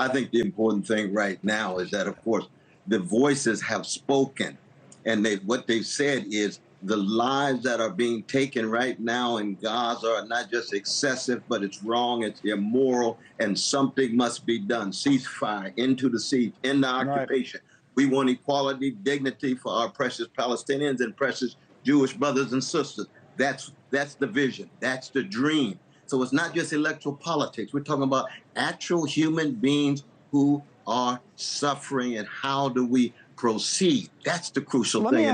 I think the important thing right now is that, of course, the voices have spoken, and what they've said is the lives that are being taken right now in Gaza are not just excessive, but it's wrong, it's immoral, and something must be done. Ceasefire, into the siege, end the occupation. We want equality, dignity for our precious Palestinians and precious Jewish brothers and sisters. That's the vision. That's the dream. So it's not just electoral politics. We're talking about actual human beings who are suffering, and how do we proceed? That's the crucial thing.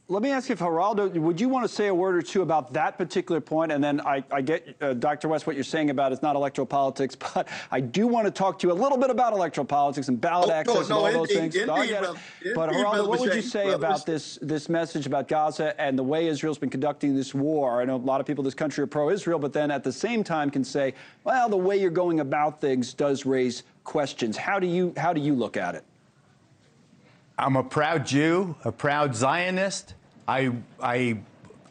Let me ask you, if Geraldo, would you want to say a word or two about that particular point? And then I get, Dr. West, what you're saying about it's not electoral politics, but I do want to talk to you a little bit about electoral politics and ballot access and all those things. But Geraldo, what would you say about this message about Gaza and the way Israel's been conducting this war? I know a lot of people in this country are pro-Israel, but then at the same time can say, well, the way you're going about things does raise questions. How do you look at it? I'm a proud Jew, a proud Zionist. I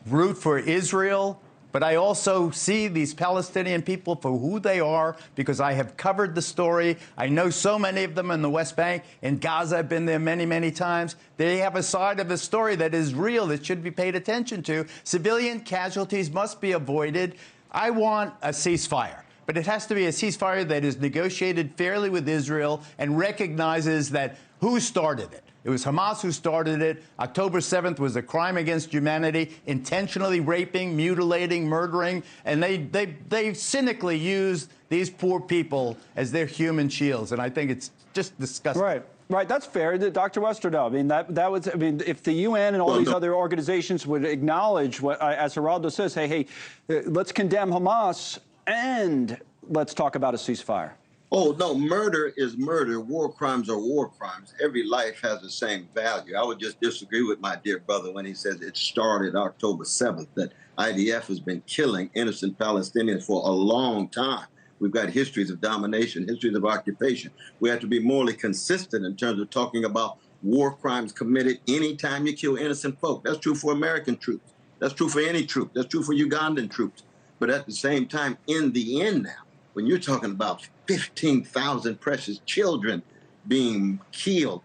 root for Israel, but I also see these Palestinian people for who they are because I have covered the story. I know so many of them in the West Bank. In Gaza, I've been there many, many times. They have a side of the story that is real, that should be paid attention to. Civilian casualties must be avoided. I want a ceasefire. But it has to be a ceasefire that is negotiated fairly with Israel and recognizes that who started it. It was Hamas who started it. October 7th was a crime against humanity, intentionally raping, mutilating, murdering, and they cynically used these poor people as their human shields. And I think it's just disgusting. Right, that's fair. Dr. West, or no? I mean, that was, I mean, if the UN and all these other organizations would acknowledge what, as Geraldo says, hey, let's condemn Hamas and let's talk about a ceasefire. Oh, no, murder is murder. War crimes are war crimes. Every life has the same value. I would just disagree with my dear brother when he says it started October 7th, that IDF has been killing innocent Palestinians for a long time. We've got histories of domination, histories of occupation. We have to be morally consistent in terms of talking about war crimes committed anytime you kill innocent folk. That's true for American troops. That's true for any troop. That's true for Ugandan troops. But at the same time, in the end now, when you're talking about 15,000 precious children being killed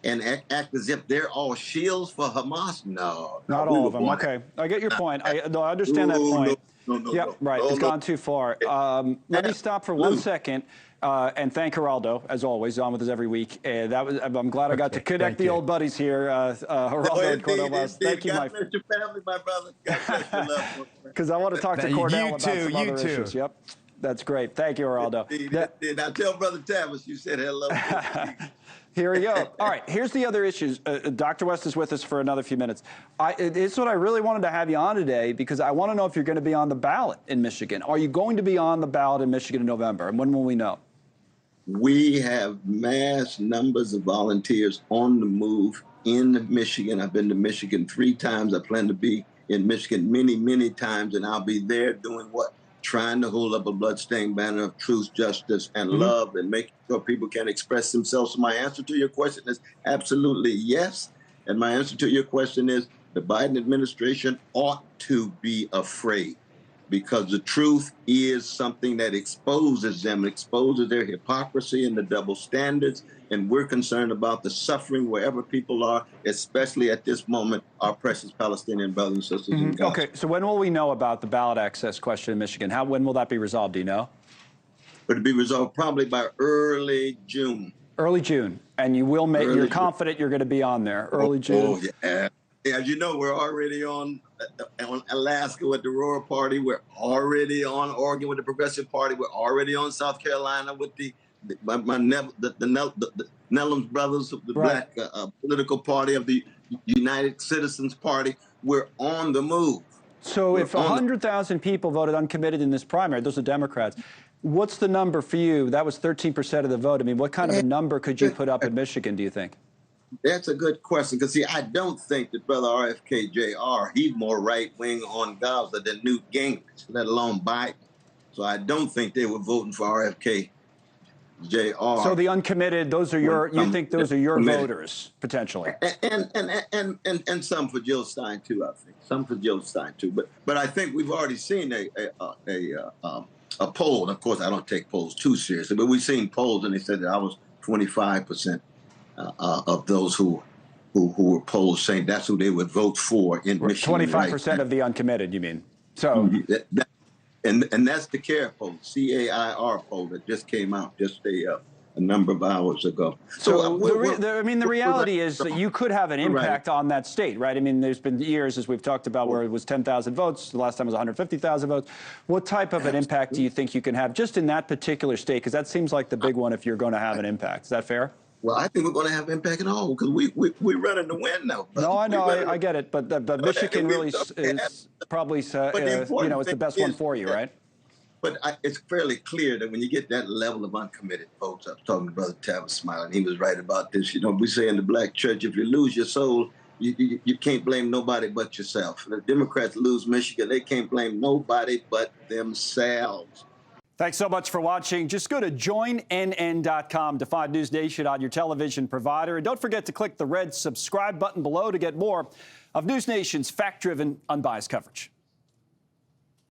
and act as if they're all shields for Hamas, no. Not all of them. Okay, I get your point. I understand that point. No, it's gone too far. Let me stop for 1 second and thank Geraldo, as always, on with us every week. I'm glad I got to connect the old buddies here, Geraldo and Cornel West. Thank you, God bless your family, my brother. God bless your loved ones. Because I want to talk to Cornel about some other issues. Yep. That's great. Thank you, Geraldo. Now tell Brother Tavis you said hello. Here we go. All right, here's the other issues. Dr. West is with us for another few minutes. It's what I really wanted to have you on today, because I want to know if you're going to be on the ballot in Michigan. Are you going to be on the ballot in Michigan in November, and when will we know? We have mass numbers of volunteers on the move in Michigan. I've been to Michigan 3 times. I plan to be in Michigan many, many times, and I'll be there doing what? Trying to hold up a bloodstained banner of truth, justice, and love, and making sure people can express themselves. So my answer to your question is absolutely yes. And my answer to your question is the Biden administration ought to be afraid, because the truth is something that exposes them, exposes their hypocrisy and the double standards. And we're concerned about the suffering wherever people are, especially at this moment, our precious Palestinian brothers and sisters in Gaza. Okay, so when will we know about the ballot access question in Michigan? When will that be resolved? Do you know? It'll be resolved probably by early June. Early June. And you will make, you're confident you're going to be on there early June? Oh, yeah. As you know, we're already on Alaska with the Roar Party. We're already on Oregon with the Progressive Party. We're already on South Carolina with the Nellum's brothers of the Black political party of the United Citizens Party. We're on the move. So if 100,000 people voted uncommitted in this primary, those are Democrats, what's the number for you? That was 13% of the vote. I mean, what kind of a number could you put up in Michigan, do you think? That's a good question, because, see, I don't think that Brother RFK Jr., he's more right-wing on Gaza than Newt Gingrich, let alone Biden. So I don't think they were voting for RFK Jr. So the uncommitted, those are your, you think those are your voters, potentially? And some for Jill Stein, too, I think. Some for Jill Stein, too. But I think we've already seen a poll. Of course, I don't take polls too seriously, but we've seen polls, and they said that I was 25% of those who were polled saying that's who they would vote for in Michigan. 25% right? of the uncommitted, you mean? So, and that's the CAIR poll, CAIR poll that just came out just a number of hours ago. So the reality is that you could have an impact on that state, right? I mean, there's been years, as we've talked about, where it was 10,000 votes. The last time it was 150,000 votes. What type of an impact do you think you can have just in that particular state? Because that seems like the big one if you're going to have an impact. Is that fair? Well, I think we're going to have impact at all because we're running to win now. No, I know, I get it, but Michigan really is probably, it's the best one for you, right? But it's fairly clear that when you get that level of uncommitted votes, I was talking to Brother Tavis Smiley, he was right about this. You know, we say in the black church, if you lose your soul, you can't blame nobody but yourself. The Democrats lose Michigan, they can't blame nobody but themselves. Thanks so much for watching. Just go to joinnn.com to find News Nation on your television provider. And don't forget to click the red subscribe button below to get more of News Nation's fact-driven, unbiased coverage.